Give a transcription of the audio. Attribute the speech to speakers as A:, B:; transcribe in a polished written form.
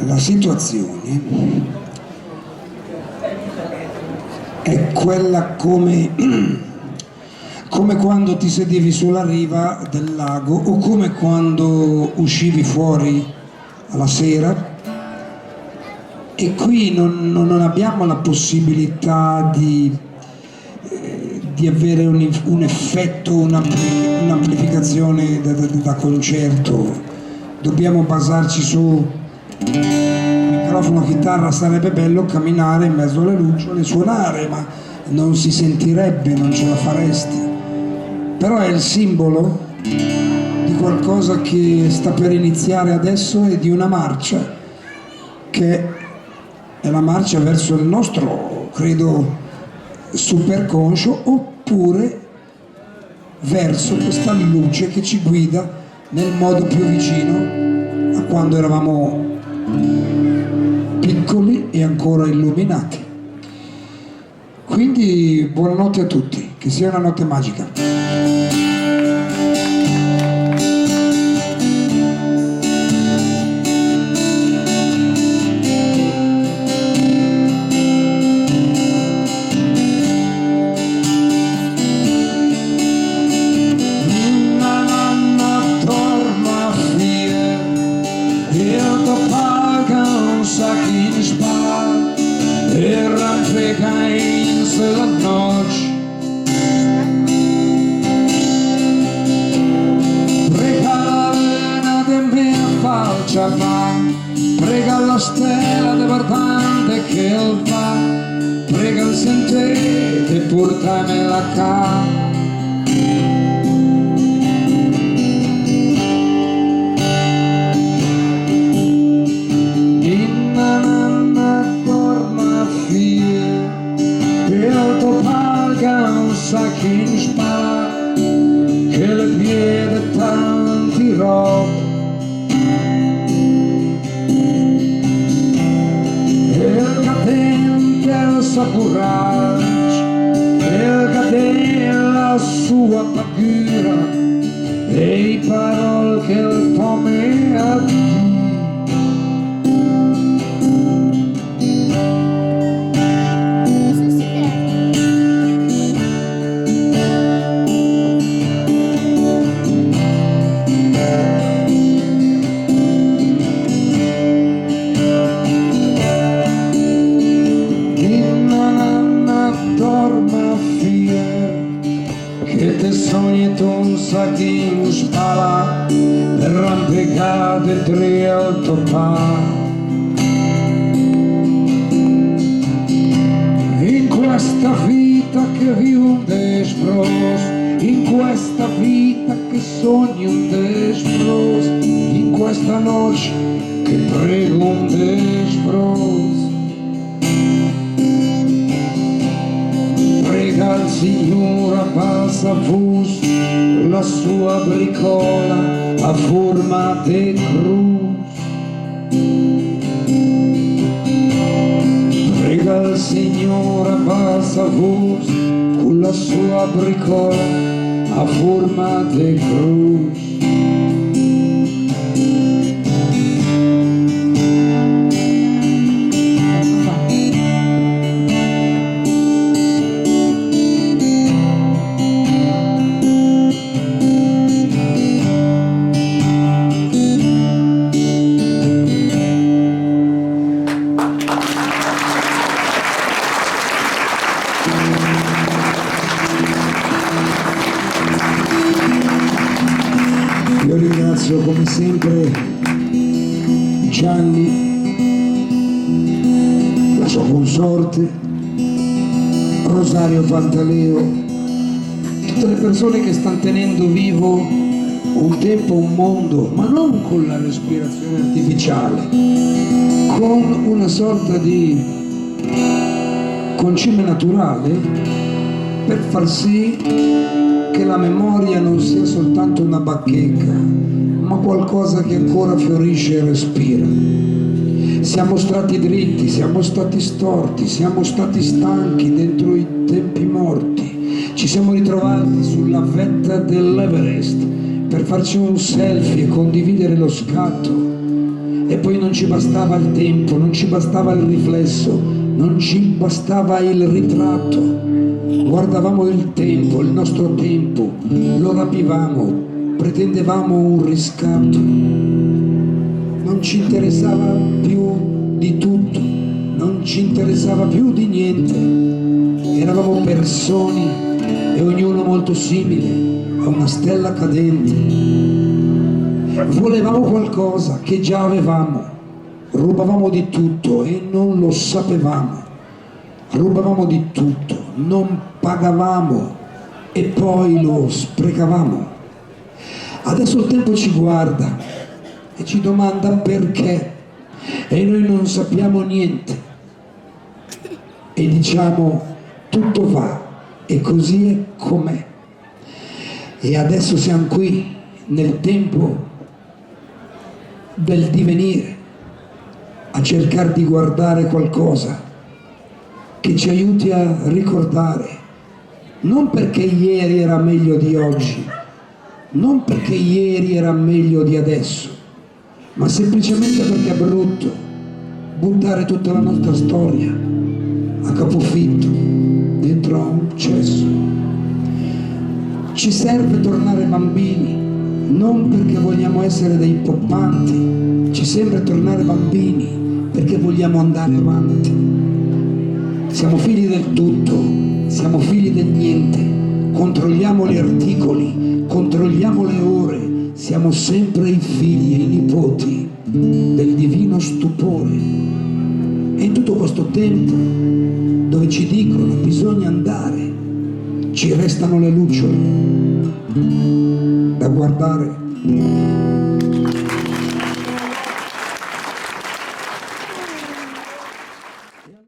A: la situazione è quella come quando ti sedevi sulla riva del lago o come quando uscivi fuori alla sera, e qui non abbiamo la possibilità di avere un effetto, un'amplificazione da concerto. Dobbiamo basarci su microfono, chitarra. Sarebbe bello camminare in mezzo alle lucciole e suonare, ma non si sentirebbe, non ce la faresti. Però è il simbolo di qualcosa che sta per iniziare adesso e di una marcia che è la marcia verso il nostro, credo, superconscio, oppure verso questa luce che ci guida nel modo più vicino a quando eravamo piccoli e ancora illuminati. Quindi buonanotte a tutti, che sia una notte magica. Prega la stella de verdante che il fa, prega il sentete e portamela qua. Inna torna fie, il tuo palga un sacco in spalla, che le piede tanti rotti. Courage, il cadere la sua paura e i parole che il tome a in spalla, arrampicate tre autopar. In questa vita che vivo un despros, in questa vita che sogno un despros, in questa noce che prego un despros. Prega il Signore passa fus la sua bricola a forma di cruz. Prega il Signore passa fus con la sua bricola a forma di cruz. Io ringrazio come sempre Gianni, la sua consorte, Rosario Pantaleo, tutte le persone che stanno tenendo vivo un tempo, un mondo, ma non con la respirazione artificiale, con una sorta di concime naturale, per far sì che la memoria non sia soltanto una bacheca, ma qualcosa che ancora fiorisce e respira. Siamo stati dritti, siamo stati storti, siamo stati stanchi dentro i tempi morti, ci siamo ritrovati sulla vetta dell'Everest per farci un selfie e condividere lo scatto, E poi non ci bastava il tempo, non ci bastava il riflesso, non ci bastava il ritratto. Guardavamo il tempo, il nostro tempo, lo rapivamo, pretendevamo un riscatto. Non ci interessava più di tutto, non ci interessava più di niente. Eravamo persone e ognuno molto simile a una stella cadente. Volevamo qualcosa che già avevamo, rubavamo di tutto e non lo sapevamo, rubavamo di tutto, non pagavamo e poi lo sprecavamo. Adesso il tempo ci guarda e ci domanda perché e noi non sappiamo niente e diciamo tutto va e così è com'è. E adesso siamo qui nel tempo del divenire, a cercare di guardare qualcosa che ci aiuti a ricordare, non perché ieri era meglio di oggi, non perché ieri era meglio di adesso, ma semplicemente perché è brutto buttare tutta la nostra storia a capofitto dentro a un cesso. Ci serve tornare bambini, non perché vogliamo essere dei poppanti, ci sembra tornare bambini perché vogliamo andare avanti. Siamo figli del tutto, siamo figli del niente, controlliamo gli articoli, controlliamo le ore, siamo sempre i figli e i nipoti del divino stupore. E in tutto questo tempo, dove ci dicono bisogna andare, ci restano le lucciole da guardare